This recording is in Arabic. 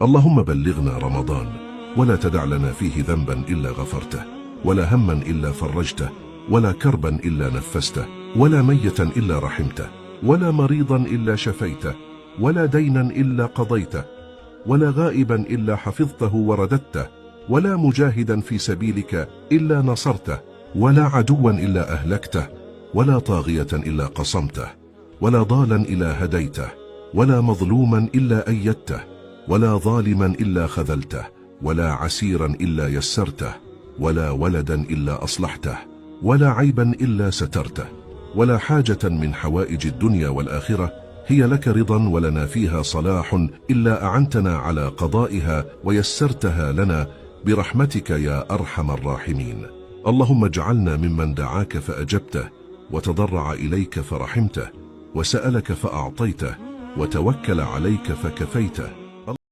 اللهم بلغنا رمضان ولا تدع لنا فيه ذنبا إلا غفرته، ولا هما إلا فرجته، ولا كربا إلا نفسته، ولا ميتا إلا رحمته، ولا مريضا إلا شفيته، ولا دينا إلا قضيته، ولا غائبا إلا حفظته ورددته، ولا مجاهدا في سبيلك إلا نصرته، ولا عدوا إلا أهلكته، ولا طاغية إلا قصمته، ولا ضالا إلا هديته، ولا مظلوما إلا أيدته، ولا ظالما إلا خذلته، ولا عسيرا إلا يسرته، ولا ولدا إلا أصلحته، ولا عيبا إلا سترته، ولا حاجة من حوائج الدنيا والآخرة هي لك رضا ولنا فيها صلاح إلا أعنتنا على قضائها ويسرتها لنا برحمتك يا أرحم الراحمين. اللهم اجعلنا ممن دعاك فأجبته، وتضرع إليك فرحمته، وسألك فأعطيته، وتوكل عليك فكفيته.